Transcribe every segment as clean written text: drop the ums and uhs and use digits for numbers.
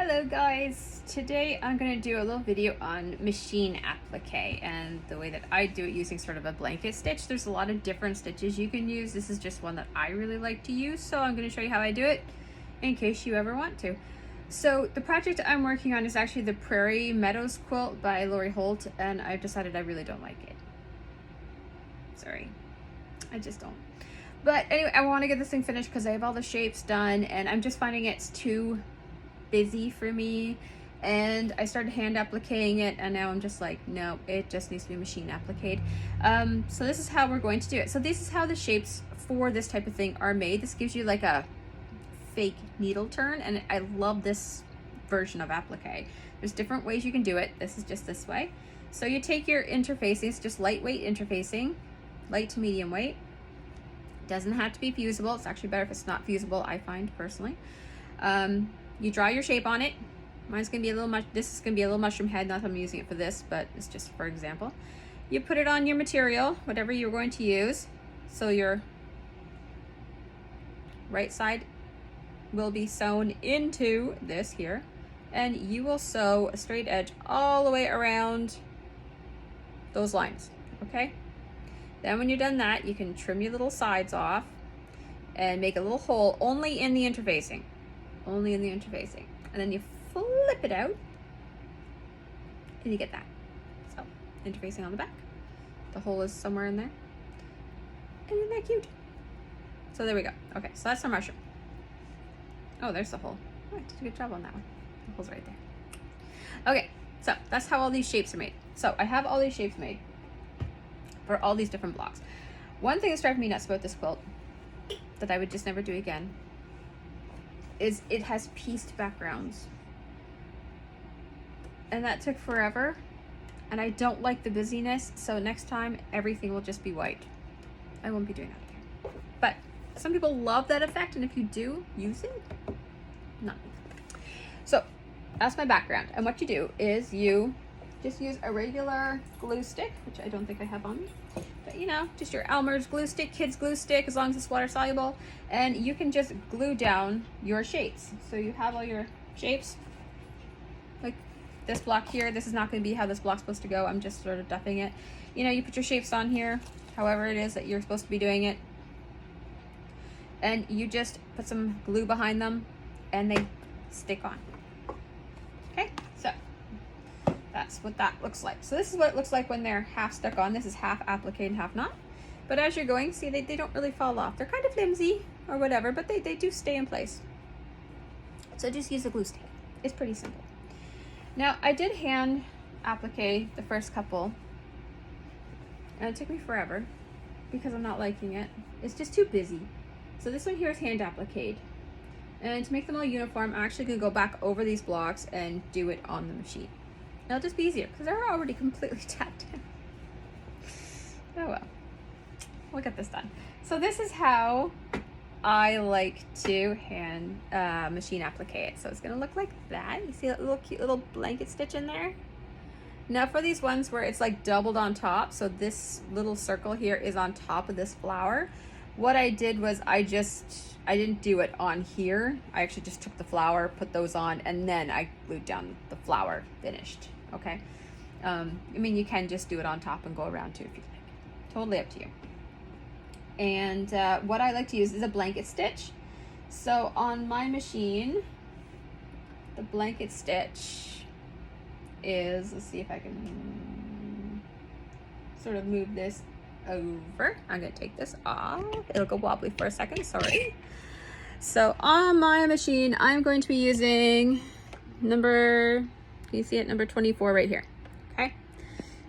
Hello guys! Today I'm going to do a little video on machine applique and the way that I do it using sort of a blanket stitch. There's a lot of different stitches you can use. This is just one that I really like to use, so I'm going to show you how I do it in case you ever want to. So the project I'm working on is actually the Prairie Meadows quilt by Lori Holt, and I've decided I really don't like it. Sorry, I just don't. But anyway, I want to get this thing finished because I have all the shapes done and I'm just finding it's too busy for me, and I started hand appliquing it and now I'm just like, no, it just needs to be machine appliqued. So this is how we're going to do it. So this is how the shapes for this type of thing are made. This gives you like a fake needle turn, and I love this version of applique. There's different ways you can do it. This is just this way. So you take your interfacing, it's just lightweight interfacing, light to medium weight. It doesn't have to be fusible. It's actually better if it's not fusible, I find personally. You draw your shape on it. Mine's gonna be a little this is gonna be a little mushroom head, not that I'm using it for this, but it's just for example. You put it on your material, whatever you're going to use. So your right side will be sewn into this here, and you will sew a straight edge all the way around those lines, okay? Then when you're done that, you can trim your little sides off and make a little hole only in the interfacing. Only in the interfacing. And then you flip it out and you get that. So, interfacing on the back. The hole is somewhere in there. And isn't that cute? So there we go. Okay, so that's our mushroom. Oh, there's the hole. Oh, I did a good job on that one. The hole's right there. Okay, so that's how all these shapes are made. So I have all these shapes made for all these different blocks. One thing that's driving me nuts about this quilt that I would just never do again is it has pieced backgrounds, and that took forever, and I don't like the busyness, so next time everything will just be white. I won't be doing that again. But some people love that effect, and if you do use it, not me. So that's my background, and what you do is you just use a regular glue stick, which I don't think I have on me, but you know, just your Elmer's glue stick, kids glue stick, as long as it's water soluble, and you can just glue down your shapes. So you have all your shapes, like this block here. This is not going to be how this block's supposed to go. I'm just sort of duffing it. You know, you put your shapes on here, however it is that you're supposed to be doing it, and you just put some glue behind them, and they stick on. Okay, so that's what that looks like. So this is what it looks like when they're half stuck on. This is half applique and half not. But as you're going, see, they don't really fall off. They're kind of flimsy or whatever, but they do stay in place. So just use a glue stick. It's pretty simple. Now, I did hand applique the first couple, and it took me forever because I'm not liking it. It's just too busy. So this one here is hand appliqued. And to make them all uniform, I'm actually gonna go back over these blocks and do it on the machine. It'll just be easier because they're already completely tapped in. Oh well, we'll get this done. So this is how I like to hand machine applique it. So it's gonna look like that. You see that little cute little blanket stitch in there? Now for these ones where it's like doubled on top, so this little circle here is on top of this flower, what I did was I didn't do it on here. I actually just took the flower, put those on, and then I glued down the flower finished, okay? I mean, you can just do it on top and go around too if you'd like. Totally up to you. And what I like to use is a blanket stitch. So on my machine, the blanket stitch is, let's see if I can sort of move this over. I'm gonna take this off. It'll go wobbly for a second, sorry. So on my machine, I'm going to be using number, can you see it? Number 24 right here, okay?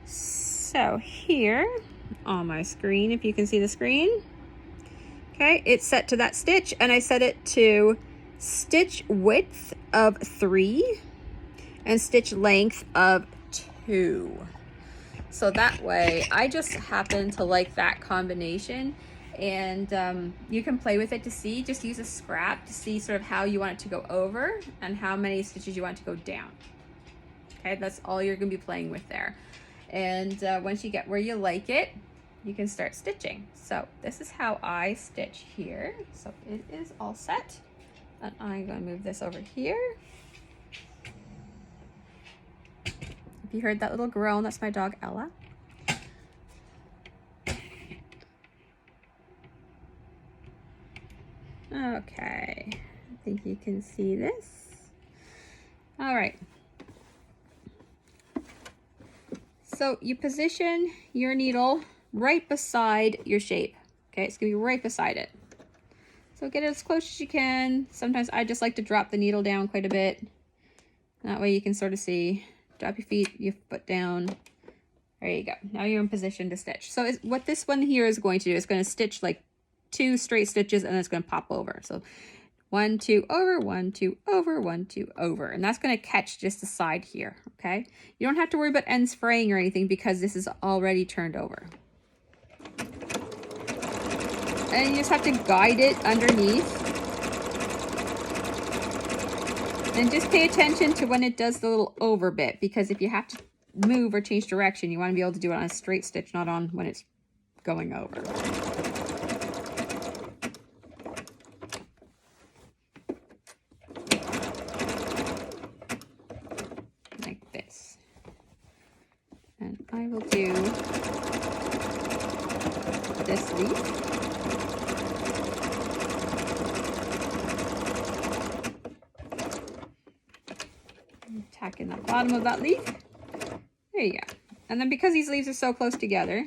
So here on my screen, if you can see the screen, okay, it's set to that stitch, and I set it to stitch width of 3 and stitch length of 2. So that way, I just happen to like that combination, and you can play with it to see, just use a scrap to see sort of how you want it to go over and how many stitches you want it to go down. Okay, that's all you're gonna be playing with there. And once you get where you like it, you can start stitching. So this is how I stitch here. So it is all set. And I'm gonna move this over here. you heard that little groan, that's my dog Ella. Okay, I think you can see this. All right. So you position your needle right beside your shape. Okay, it's gonna be right beside it. So get it as close as you can. Sometimes I just like to drop the needle down quite a bit. That way you can sort of see. Drop your foot down. There you go. Now you're in position to stitch. So what this one here is going to do is going to stitch like 2 straight stitches, and it's going to pop over. So 1, 2 over, 1, 2 over, 1, 2 over. And that's going to catch just the side here, okay? You don't have to worry about ends fraying or anything because this is already turned over. And you just have to guide it underneath. And just pay attention to when it does the little over bit, because if you have to move or change direction, you want to be able to do it on a straight stitch, not on when it's going over. Like this. And I will do this leaf. Tack in the bottom of that leaf. There you go. And then because these leaves are so close together,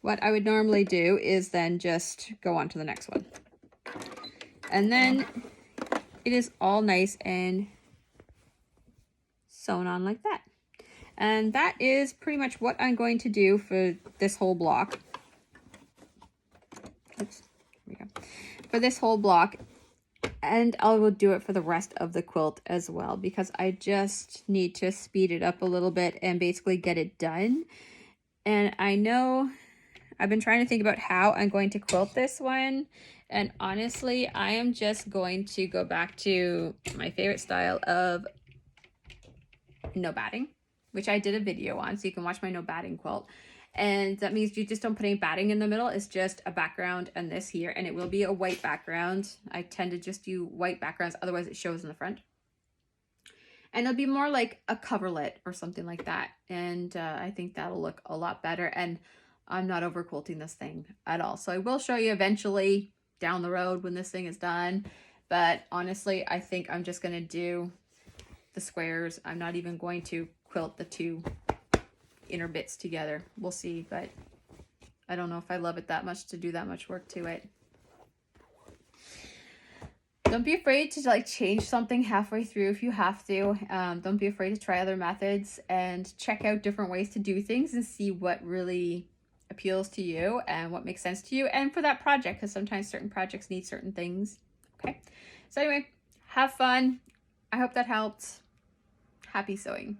what I would normally do is then just go on to the next one. And then it is all nice and sewn on like that. And that is pretty much what I'm going to do for this whole block. Oops, here we go. For this whole block. And I will do it for the rest of the quilt as well, because I just need to speed it up a little bit and basically get it done. And I know I've been trying to think about how I'm going to quilt this one. And honestly, I am just going to go back to my favorite style of no batting, which I did a video on, so you can watch my no batting quilt. And that means you just don't put any batting in the middle. It's just a background and this here, and it will be a white background. I tend to just do white backgrounds, otherwise it shows in the front. And it'll be more like a coverlet or something like that. And I think that'll look a lot better. And I'm not over quilting this thing at all. So I will show you eventually down the road when this thing is done. But honestly, I think I'm just gonna do the squares. I'm not even going to quilt the 2 inner bits together. We'll see, but I don't know if I love it that much to do that much work to it. Don't be afraid to like change something halfway through if you have to. Don't be afraid to try other methods and check out different ways to do things and see what really appeals to you and what makes sense to you and for that project, because sometimes certain projects need certain things. Okay, so anyway, have fun. I hope that helped. Happy sewing.